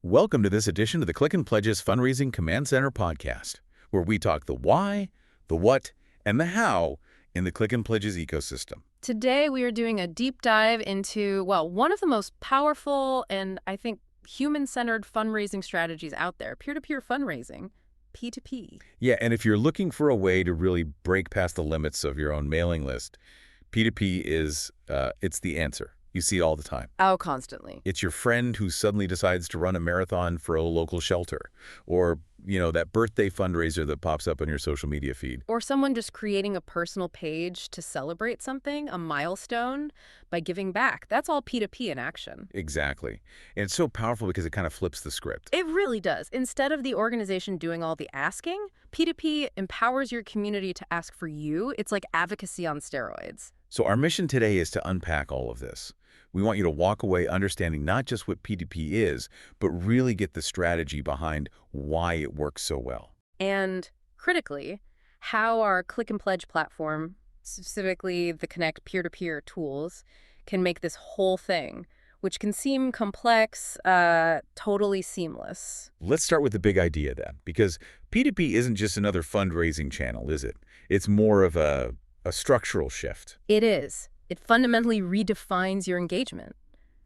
Welcome to this edition of the Click and Pledges Fundraising Command Center podcast, where we talk the why, the what, and the how in the Click and Pledges ecosystem. Today, we are doing a deep dive into, well, one of the most powerful and, I think, human-centered fundraising strategies out there, peer-to-peer fundraising, P2P. Yeah, and if you're looking for a way to really break past the limits of your own mailing list, P2P is, it's the answer. You see it all the time. Oh, constantly. It's your friend who suddenly decides to run a marathon for a local shelter, or, that birthday fundraiser that pops up on your social media feed. Or someone just creating a personal page to celebrate something, a milestone, by giving back. That's all P2P in action. Exactly. And it's so powerful because it kind of flips the script. It really does. Instead of the organization doing all the asking, P2P empowers your community to ask for you. It's like advocacy on steroids. So our mission today is to unpack all of this. We want you to walk away understanding not just what P2P is, but really get the strategy behind why it works so well. And critically, how our Click and Pledge platform, specifically the Connect peer-to-peer tools, can make this whole thing, which can seem complex, totally seamless. Let's start with the big idea then, because P2P isn't just another fundraising channel, is it? It's more of a structural shift. It is. It fundamentally redefines your engagement.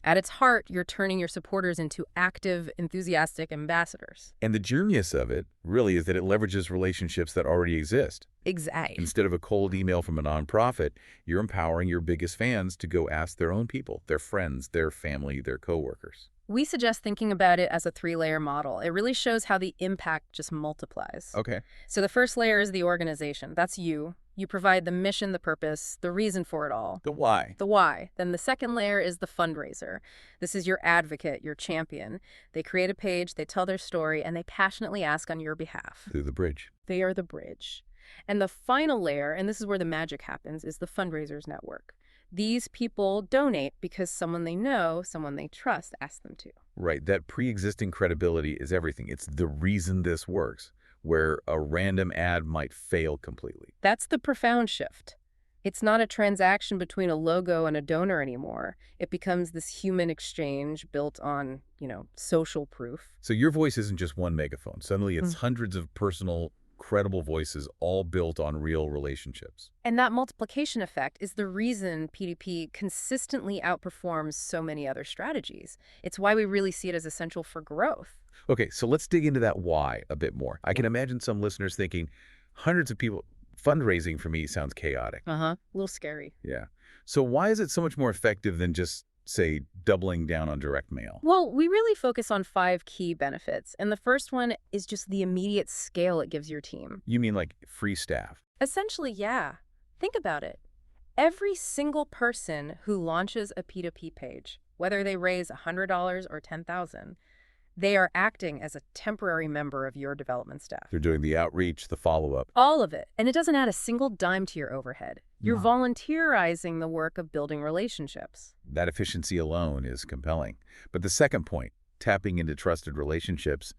At its heart, you're turning your supporters into active, enthusiastic ambassadors. And the genius of it really is that it leverages relationships that already exist. Exactly. Instead of a cold email from a nonprofit, you're empowering your biggest fans to go ask their own people, their friends, their family, their coworkers. We suggest thinking about it as a 3-layer model. It really shows how the impact just multiplies. Okay. So the first layer is the organization. That's you. You provide the mission, the purpose, the reason for it all. The why. The why. Then the second layer is the fundraiser. This is your advocate, your champion. They create a page, they tell their story, and they passionately ask on your behalf. Through the bridge. They are the bridge. And the final layer, and this is where the magic happens, is the fundraisers network. These people donate because someone they know, someone they trust, asks them to. Right. That pre-existing credibility is everything. It's the reason this works, where a random ad might fail completely. That's the profound shift. It's not a transaction between a logo and a donor anymore. It becomes this human exchange built on, social proof. So your voice isn't just one megaphone. Suddenly it's hundreds of personal, credible voices all built on real relationships. And that multiplication effect is the reason P2P consistently outperforms so many other strategies. It's why we really see it as essential for growth. Okay, so let's dig into that why a bit more. I can imagine some listeners thinking, hundreds of people, fundraising for me sounds chaotic. A little scary. Yeah. So why is it so much more effective than just, say, doubling down on direct mail? Well, we really focus on 5 key benefits. And the first one is just the immediate scale it gives your team. You mean like free staff? Essentially, yeah. Think about it. Every single person who launches a P2P page, whether they raise $100 or $10,000, they are acting as a temporary member of your development staff. They're doing the outreach, the follow-up. All of it. And it doesn't add a single dime to your overhead. You're volunteerizing the work of building relationships. That efficiency alone is compelling. But the second point, tapping into trusted relationships,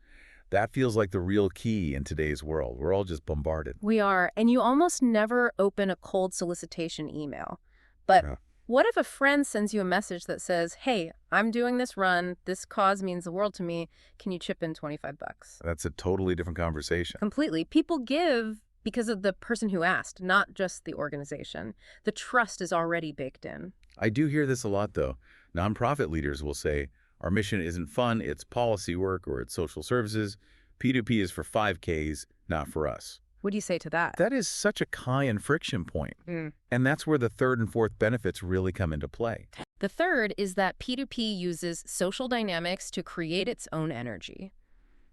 that feels like the real key in today's world. We're all just bombarded. We are. And you almost never open a cold solicitation email. But what if a friend sends you a message that says, hey, I'm doing this run. This cause means the world to me. Can you chip in $25? That's a totally different conversation. Completely. People give because of the person who asked, not just the organization. The trust is already baked in. I do hear this a lot, though. Nonprofit leaders will say, our mission isn't fun, it's policy work or it's social services. P2P is for 5Ks, not for us. What do you say to that? That is such a high friction point. And that's where the third and fourth benefits really come into play. The third is that P2P uses social dynamics to create its own energy.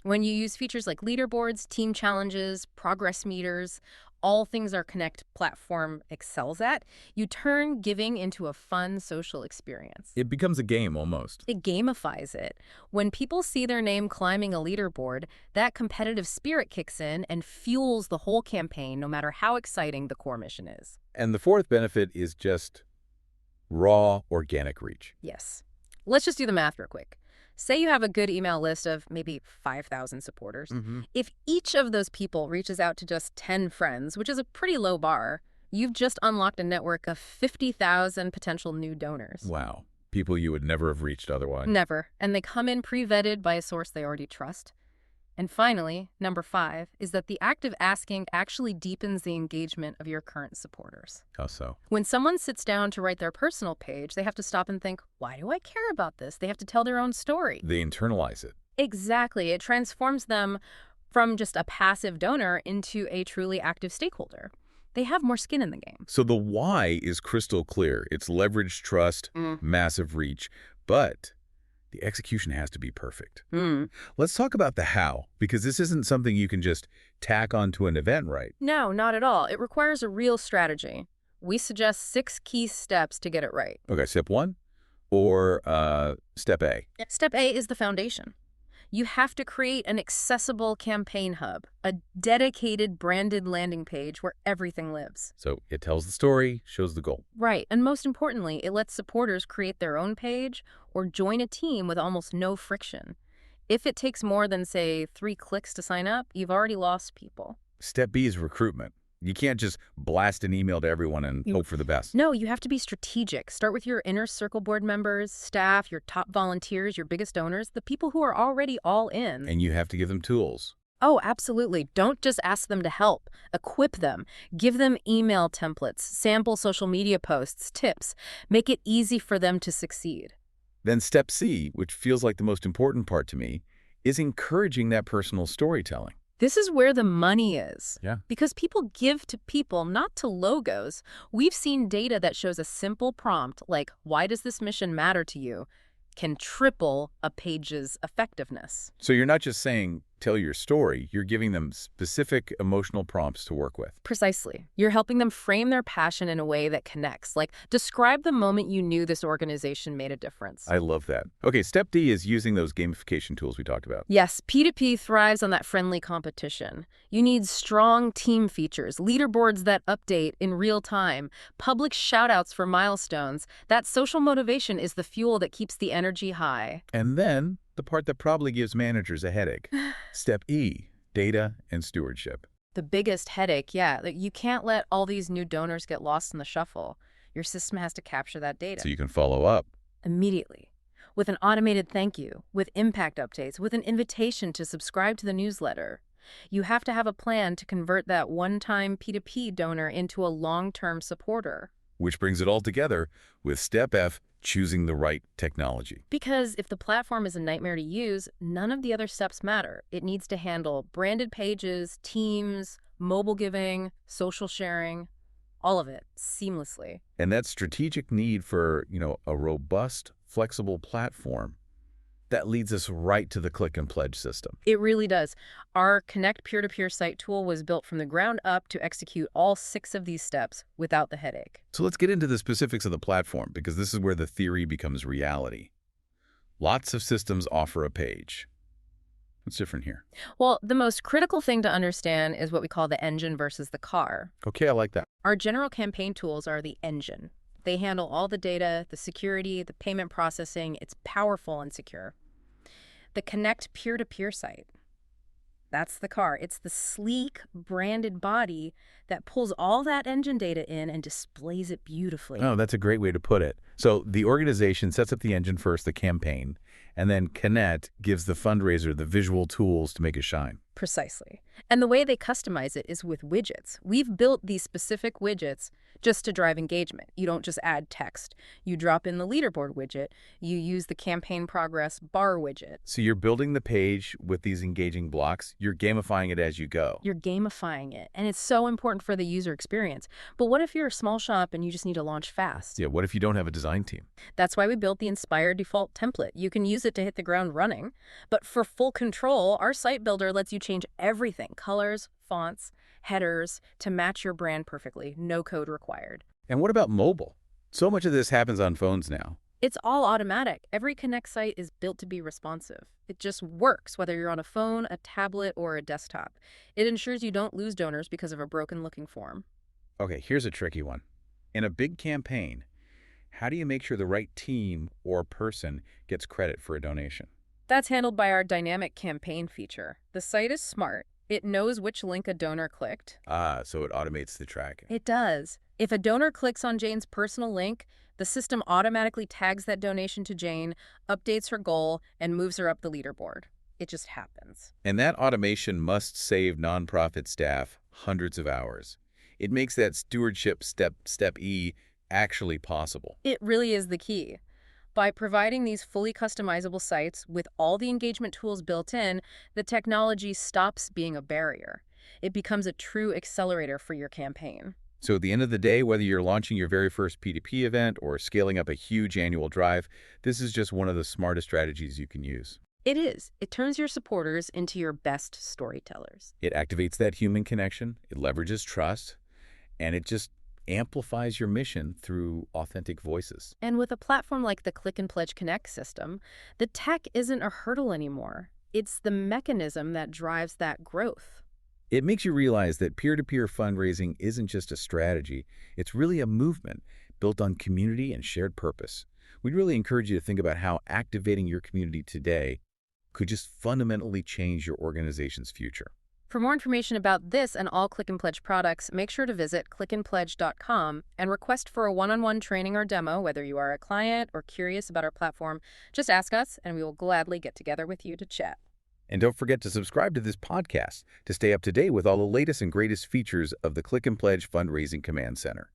When you use features like leaderboards, team challenges, progress meters, all things our Connect platform excels at, you turn giving into a fun social experience. It becomes a game almost. It gamifies it. When people see their name climbing a leaderboard, that competitive spirit kicks in and fuels the whole campaign, no matter how exciting the core mission is. And the fourth benefit is just raw, organic reach. Yes. Let's just do the math real quick. Say you have a good email list of maybe 5,000 supporters. If each of those people reaches out to just 10 friends, which is a pretty low bar, you've just unlocked a network of 50,000 potential new donors. Wow. People you would never have reached otherwise. Never. And they come in pre-vetted by a source they already trust. And finally, number 5 is that the act of asking actually deepens the engagement of your current supporters. How so? When someone sits down to write their personal page, they have to stop and think, why do I care about this? They have to tell their own story. They internalize it. Exactly. It transforms them from just a passive donor into a truly active stakeholder. They have more skin in the game. So the why is crystal clear. It's leveraged trust, massive reach, but the execution has to be perfect. Let's talk about the how, because this isn't something you can just tack onto an event, right? No, not at all. It requires a real strategy. We suggest 6 key steps to get it right. Okay, step 1 or step A? Step A is the foundation. You have to create an accessible campaign hub, a dedicated branded landing page where everything lives. So it tells the story, shows the goal. Right, and most importantly, it lets supporters create their own page or join a team with almost no friction. If it takes more than, say, 3 clicks to sign up, you've already lost people. Step B is recruitment. You can't just blast an email to everyone and hope for the best. No, you have to be strategic. Start with your inner circle board members, staff, your top volunteers, your biggest donors, the people who are already all in. And you have to give them tools. Oh, absolutely. Don't just ask them to help. Equip them. Give them email templates, sample social media posts, tips. Make it easy for them to succeed. Then step C, which feels like the most important part to me, is encouraging that personal storytelling. This is where the money is. Yeah. Because people give to people, not to logos. We've seen data that shows a simple prompt like, why does this mission matter to you, can triple a page's effectiveness. So you're not just saying, tell your story, you're giving them specific emotional prompts to work with. Precisely. You're helping them frame their passion in a way that connects. Like, describe the moment you knew this organization made a difference. I love that. Okay, step D is using those gamification tools we talked about. Yes, P2P thrives on that friendly competition. You need strong team features, leaderboards that update in real time, public shout-outs for milestones. That social motivation is the fuel that keeps the energy high. And then the part that probably gives managers a headache. Step E, data and stewardship. The biggest headache, yeah. You can't let all these new donors get lost in the shuffle. Your system has to capture that data. So you can follow up. Immediately. With an automated thank you, with impact updates, with an invitation to subscribe to the newsletter. You have to have a plan to convert that one-time P2P donor into a long-term supporter. Which brings it all together with step F, choosing the right technology. Because if the platform is a nightmare to use, none of the other steps matter. It needs to handle branded pages, teams, mobile giving, social sharing, all of it seamlessly. And that strategic need for, a robust, flexible platform, that leads us right to the click and pledge system. It really does. Our Connect peer-to-peer site tool was built from the ground up to execute all 6 of these steps without the headache. So let's get into the specifics of the platform, because this is where the theory becomes reality. Lots of systems offer a page. What's different here? Well, the most critical thing to understand is what we call the engine versus the car. Okay, I like that. Our general campaign tools are the engine. They handle all the data, the security, the payment processing. It's powerful and secure. The Connect peer-to-peer site, that's the car. It's the sleek, branded body that pulls all that engine data in and displays it beautifully. Oh, that's a great way to put it. So the organization sets up the engine first, the campaign, and then Connect gives the fundraiser the visual tools to make it shine. Precisely. And the way they customize it is with widgets. We've built these specific widgets just to drive engagement. You don't just add text. You drop in the leaderboard widget. You use the campaign progress bar widget. So you're building the page with these engaging blocks. You're gamifying it as you go. You're gamifying it. And it's so important for the user experience. But what if you're a small shop and you just need to launch fast? Yeah, what if you don't have a design team? That's why we built the Inspired default template. You can use it to hit the ground running. But for full control, our site builder lets you change everything, colors, fonts, headers, to match your brand perfectly. No code required. And what about mobile? So much of this happens on phones now. It's all automatic. Every Connect site is built to be responsive. It just works, whether you're on a phone, a tablet, or a desktop. It ensures you don't lose donors because of a broken-looking form. Okay, here's a tricky one. In a big campaign, how do you make sure the right team or person gets credit for a donation? That's handled by our dynamic campaign feature. The site is smart. It knows which link a donor clicked. So it automates the tracking. It does. If a donor clicks on Jane's personal link, the system automatically tags that donation to Jane, updates her goal, and moves her up the leaderboard. It just happens. And that automation must save nonprofit staff hundreds of hours. It makes that stewardship step E actually possible. It really is the key. By providing these fully customizable sites with all the engagement tools built in, the technology stops being a barrier. It becomes a true accelerator for your campaign. So at the end of the day, whether you're launching your very first P2P event or scaling up a huge annual drive, this is just one of the smartest strategies you can use. It is. It turns your supporters into your best storytellers. It activates that human connection, it leverages trust, and it just amplifies your mission through authentic voices. And with a platform like the Click and Pledge Connect system, the tech isn't a hurdle anymore. It's the mechanism that drives that growth. It makes you realize that peer-to-peer fundraising isn't just a strategy, it's really a movement built on community and shared purpose. We'd really encourage you to think about how activating your community today could just fundamentally change your organization's future. For more information about this and all Click and Pledge products, make sure to visit clickandpledge.com and request for a one-on-one training or demo, whether you are a client or curious about our platform. Just ask us, and we will gladly get together with you to chat. And don't forget to subscribe to this podcast to stay up to date with all the latest and greatest features of the Click and Pledge Fundraising Command Center.